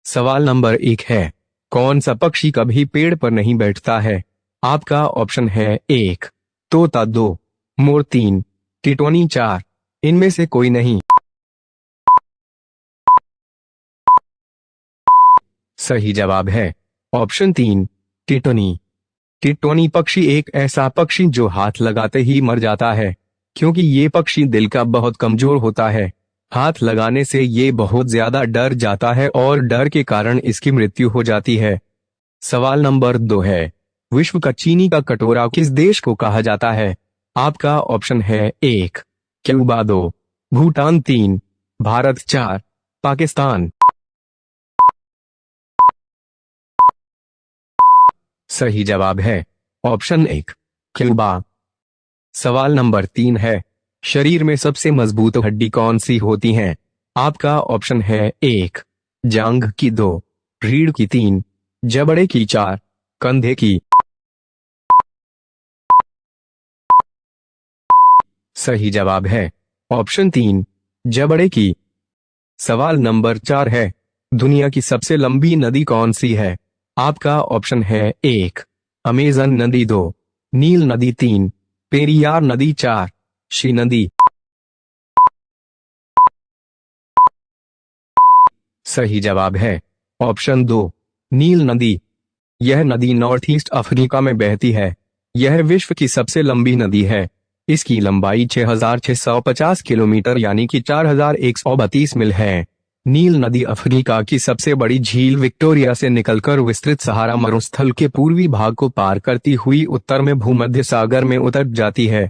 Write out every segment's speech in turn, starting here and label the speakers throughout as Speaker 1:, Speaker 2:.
Speaker 1: सवाल नंबर 1 है, कौन सा पक्षी कभी पेड़ पर नहीं बैठता है? आपका ऑप्शन है 1 तोता, 2 मोर, 3 टिटोनी, 4 इनमें से कोई नहीं। सही जवाब है ऑप्शन 3 टिटोनी। टिटोनी पक्षी एक ऐसा पक्षी जो हाथ लगाते ही मर जाता है, क्योंकि ये पक्षी दिल का बहुत कमजोर होता है। हाथ लगाने से ये बहुत ज्यादा डर जाता है और डर के कारण इसकी मृत्यु हो जाती है। सवाल नंबर 2 है, विश्व का चीनी का कटोरा किस देश को कहा जाता है? आपका ऑप्शन है 1 क्यूबा, 2 भूटान, 3 भारत, 4 पाकिस्तान। सही जवाब है ऑप्शन 1 क्यूबा। सवाल नंबर 3 है, शरीर में सबसे मजबूत हड्डी कौन सी होती है? आपका ऑप्शन है 1 जांघ की, 2 रीढ़ की, 3 जबड़े की, 4 कंधे की। सही जवाब है ऑप्शन 3 जबड़े की। सवाल नंबर 4 है, दुनिया की सबसे लंबी नदी कौन सी है? आपका ऑप्शन है 1 अमेजन नदी, 2 नील नदी, 3 पेरियार नदी, 4 शी नदी। सही जवाब है ऑप्शन 2 नील नदी। यह नदी नॉर्थ ईस्ट अफ्रीका में बहती है। यह विश्व की सबसे लंबी नदी है। इसकी लंबाई 6,650 किलोमीटर यानी कि 4,132 मील है। नील नदी अफ्रीका की सबसे बड़ी झील विक्टोरिया से निकलकर विस्तृत सहारा मरुस्थल के पूर्वी भाग को पार करती हुई उत्तर में भूमध्य सागर में उतर जाती है।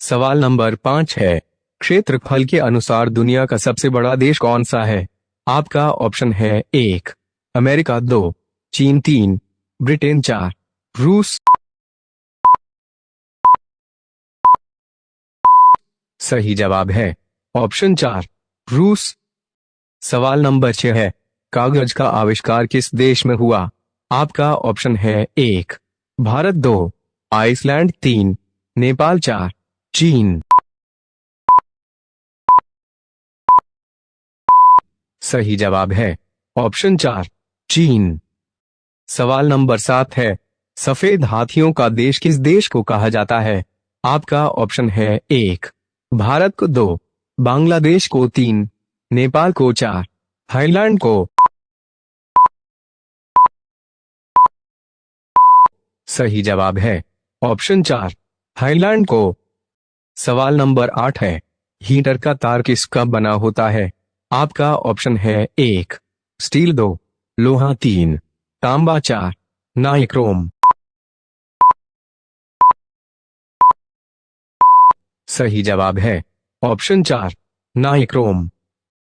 Speaker 1: सवाल नंबर 5 है, क्षेत्रफल के अनुसार दुनिया का सबसे बड़ा देश कौन सा है? आपका ऑप्शन है 1 अमेरिका, 2 चीन, 3 ब्रिटेन, 4 रूस। सही जवाब है ऑप्शन 4 रूस। सवाल नंबर 6 है, कागज का आविष्कार किस देश में हुआ? आपका ऑप्शन है 1 भारत, 2 आइसलैंड, 3 नेपाल, 4 चीन। सही जवाब है ऑप्शन 4 चीन। सवाल नंबर 7 है, सफेद हाथियों का देश किस देश को कहा जाता है? आपका ऑप्शन है 1 भारत को, 2 बांग्लादेश को, 3 नेपाल को, 4 थाईलैंड को। सही जवाब है ऑप्शन 4 थाईलैंड को। सवाल नंबर 8 है, हीटर का तार किसका बना होता है? आपका ऑप्शन है 1 स्टील, 2 लोहा, 3 तांबा, 4 नाइक्रोम। सही जवाब है ऑप्शन 4 नाइक्रोम।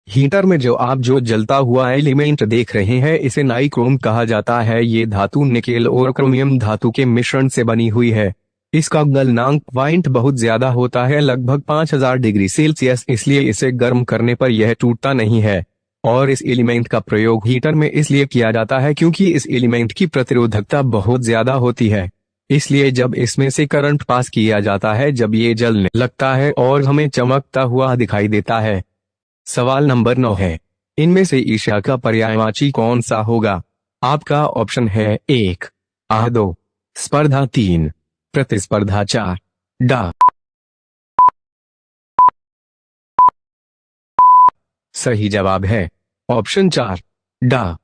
Speaker 1: हीटर में जो जलता हुआ एलिमेंट देख रहे हैं इसे नाइक्रोम कहा जाता है। ये धातु निकेल और क्रोमियम धातु के मिश्रण से बनी हुई है। इसका गलनांक पॉइंट बहुत ज्यादा होता है, लगभग 5000 डिग्री सेल्सियस, इसलिए इसे गर्म करने पर यह टूटता नहीं है। और इस एलिमेंट का प्रयोग हीटर में इसलिए किया जाता है क्योंकि इस एलिमेंट की प्रतिरोधकता बहुत ज्यादा होती है। इसलिए जब इसमें से करंट पास किया जाता है, जब ये जलने लगता है और हमें चमकता हुआ दिखाई देता है। सवाल नंबर 9 है, इनमें से ईर्ष्या का पर्यायवाची कौन सा होगा? आपका ऑप्शन है 1 आह, 2 स्पर्धा, 3 प्रतिस्पर्धा, 4 डा। सही जवाब है ऑप्शन 4 डा।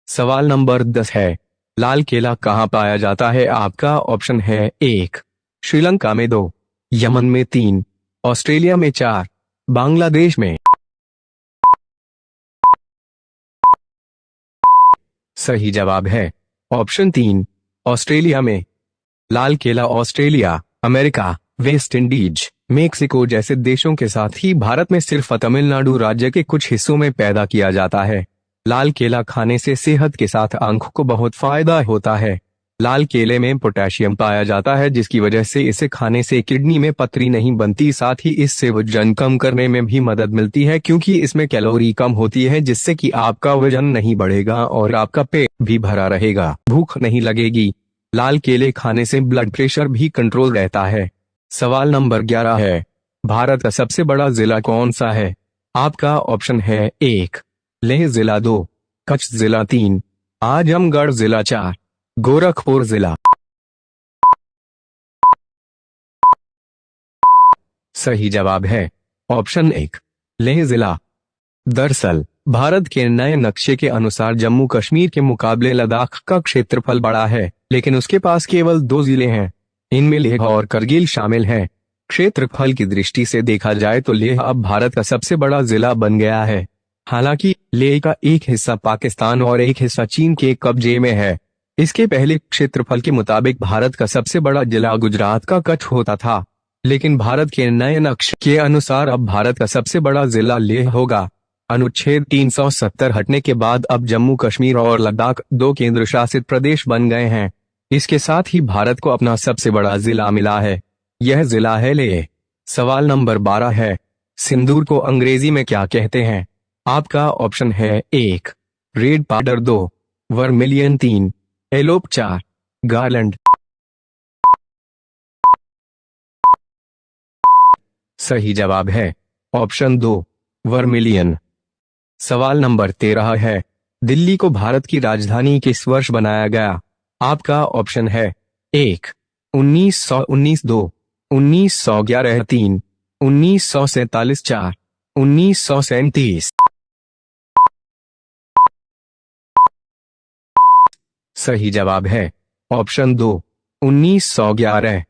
Speaker 1: सवाल नंबर 10 है, लाल केला कहाँ पाया जाता है? आपका ऑप्शन है 1 श्रीलंका में, 2 यमन में, 3 ऑस्ट्रेलिया में, 4 बांग्लादेश में। सही जवाब है ऑप्शन 3 ऑस्ट्रेलिया में। लाल केला Australia, America, West Indies, Mexico जैसे देशों के साथ ही भारत में सिर्फ तमिलनाडु राज्य के कुछ हिस्सों में पैदा किया जाता है। लाल केला खाने से सेहत के साथ आंखों को बहुत फायदा होता है। लाल केले में पोटेशियम पाया जाता है, जिसकी वजह से इसे खाने से किडनी में पथरी नहीं बनती। साथ ही इससे वजन कम करने में भी मदद मिलती है, क्योंकि इसमें कैलोरी कम होती है, जिससे कि आपका वजन नहीं बढ़ेगा और आपका पेट भी भरा रहेगा, भूख नहीं लगेगी। लाल केले खाने से ब्लड प्रेशर भी कंट्रोल रहता है। सवाल नंबर 11 है, भारत का सबसे बड़ा जिला कौन सा है? आपका ऑप्शन है 1 लेह जिला, 2 कच्छ जिला 3, आजमगढ़ जिला 4, गोरखपुर जिला। सही जवाब है ऑप्शन 1, लेह जिला। दरअसल भारत के नए नक्शे के अनुसार जम्मू कश्मीर के मुकाबले लद्दाख का क्षेत्रफल बड़ा है, लेकिन उसके पास केवल 2 जिले हैं। इनमें लेह और करगिल शामिल हैं। क्षेत्रफल की दृष्टि से देखा जाए तो लेह अब भारत का सबसे बड़ा जिला बन गया है। हालांकि लेह का एक हिस्सा पाकिस्तान और एक हिस्सा चीन के कब्जे में है। इसके पहले क्षेत्रफल के मुताबिक भारत का सबसे बड़ा जिला गुजरात का कच्छ होता था, लेकिन भारत के नए नक्शे के अनुसार अब भारत का सबसे बड़ा जिला लेह होगा। अनुच्छेद 370 हटने के बाद अब जम्मू कश्मीर और लद्दाख 2 केंद्र शासित प्रदेश बन गए हैं। इसके साथ ही भारत को अपना सबसे बड़ा जिला मिला है। यह जिला है लेह। सवाल नंबर 12 है, सिंदूर को अंग्रेजी में क्या कहते हैं? आपका ऑप्शन है 1, red powder, 2, vermilion, 3, elope, 4, garland. सही जवाब है ऑप्शन 2, वर्मिलियन। सवाल नंबर 13 है, दिल्ली को भारत की राजधानी किस वर्ष बनाया गया? आपका ऑप्शन है 1, 1919, 2, 1911, 3, 1947, 4, 1937। सही जवाब है ऑप्शन 2, 1911।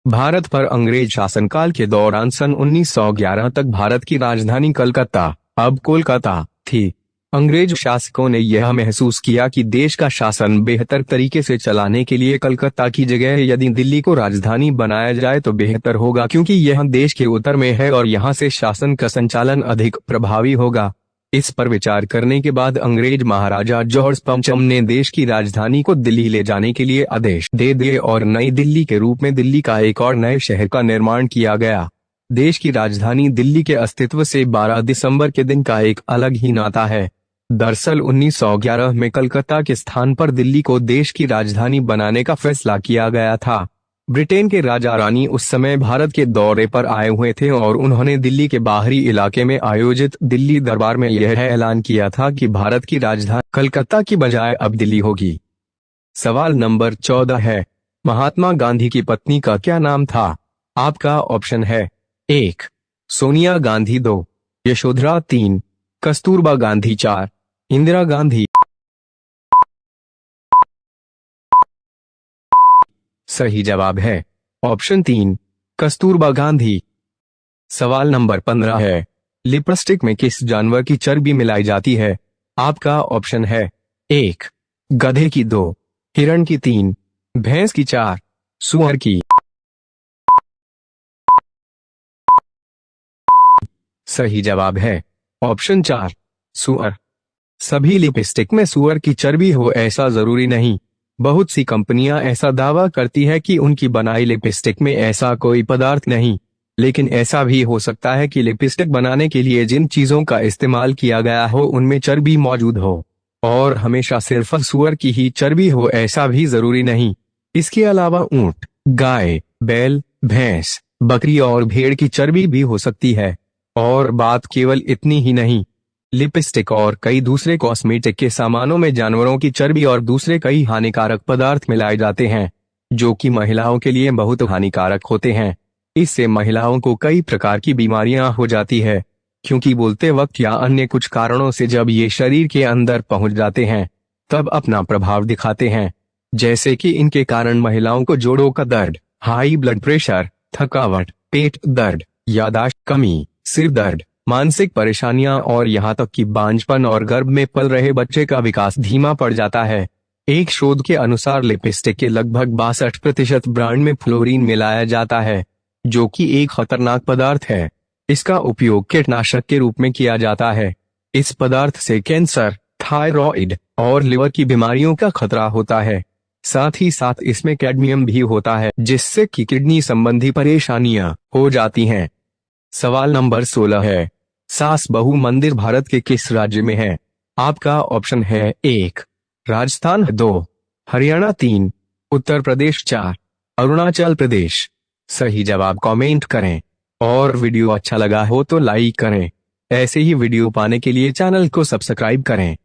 Speaker 1: भारत पर अंग्रेज शासनकाल के दौरान सन 1911 तक भारत की राजधानी कलकत्ता, अब कोलकाता, थी। अंग्रेज शासकों ने यह महसूस किया कि देश का शासन बेहतर तरीके से चलाने के लिए कलकत्ता की जगह यदि दिल्ली को राजधानी बनाया जाए तो बेहतर होगा, क्योंकि यह देश के उत्तर में है और यहाँ से शासन का संचालन अधिक प्रभावी होगा। इस पर विचार करने के बाद अंग्रेज महाराजा जॉर्ज पंचम ने देश की राजधानी को दिल्ली ले जाने के लिए आदेश दे दिए और नई दिल्ली के रूप में दिल्ली का एक और नए शहर का निर्माण किया गया। देश की राजधानी दिल्ली के अस्तित्व से 12 दिसंबर के दिन का एक अलग ही नाता है। दरअसल 1911 में कलकत्ता के स्थान पर दिल्ली को देश की राजधानी बनाने का फैसला किया गया था। ब्रिटेन के राजा रानी उस समय भारत के दौरे पर आए हुए थे और उन्होंने दिल्ली के बाहरी इलाके में आयोजित दिल्ली दरबार में यह ऐलान किया था कि भारत की राजधानी कलकत्ता की बजाय अब दिल्ली होगी। सवाल नंबर 14 है, महात्मा गांधी की पत्नी का क्या नाम था? आपका ऑप्शन है 1, सोनिया गांधी, 2, यशोधरा, 3, कस्तूरबा गांधी, 4, इंदिरा गांधी। सही जवाब है ऑप्शन 3, कस्तूरबा गांधी। सवाल नंबर 15 है, लिपस्टिक में किस जानवर की चर्बी मिलाई जाती है? आपका ऑप्शन है 1, गधे की, 2, हिरण की, 3, भैंस की, 4, सुअर की। सही जवाब है ऑप्शन 4, सुअर। सभी लिपस्टिक में सुअर की चर्बी हो ऐसा जरूरी नहीं। बहुत सी कंपनियां ऐसा दावा करती है कि उनकी बनाई लिपस्टिक में ऐसा कोई पदार्थ नहीं, लेकिन ऐसा भी हो सकता है कि लिपस्टिक बनाने के लिए जिन चीजों का इस्तेमाल किया गया हो उनमें चर्बी मौजूद हो, और हमेशा सिर्फ सुअर की ही चर्बी हो ऐसा भी जरूरी नहीं। इसके अलावा ऊंट, गाय, बैल, भैंस, बकरी और भेड़ की चर्बी भी हो सकती है। और बात केवल इतनी ही नहीं, लिपस्टिक और कई दूसरे कॉस्मेटिक के सामानों में जानवरों की चर्बी और दूसरे कई हानिकारक पदार्थ मिलाए जाते हैं, जो कि महिलाओं के लिए बहुत हानिकारक होते हैं। इससे महिलाओं को कई प्रकार की बीमारियां हो जाती है, क्योंकि बोलते वक्त या अन्य कुछ कारणों से जब ये शरीर के अंदर पहुंच जाते हैं तब अपना प्रभाव दिखाते हैं, जैसे कि इनके कारण महिलाओं को जोड़ों का दर्द, हाई ब्लड प्रेशर, थकावट, पेट दर्द, याददाश्त कमी, सिर दर्द, मानसिक परेशानियां और यहाँ तक कि बांझपन और गर्भ में पल रहे बच्चे का विकास धीमा पड़ जाता है। एक शोध के अनुसार लिपस्टिक के लगभग 62% ब्रांड में फ्लोरीन मिलाया जाता है, जो कि एक खतरनाक पदार्थ है। इसका उपयोग कीटनाशक के रूप में किया जाता है। इस पदार्थ से कैंसर, थायराइड और लिवर की बीमारियों का खतरा होता है। साथ ही साथ इसमें कैडमियम भी होता है, जिससे कि किडनी संबंधी परेशानियां हो जाती हैं। सवाल नंबर 16 है, सास बहू मंदिर भारत के किस राज्य में है? आपका ऑप्शन है 1, राजस्थान, 2, हरियाणा, 3, उत्तर प्रदेश, 4, अरुणाचल प्रदेश। सही जवाब कमेंट करें और वीडियो अच्छा लगा हो तो लाइक करें। ऐसे ही वीडियो पाने के लिए चैनल को सब्सक्राइब करें।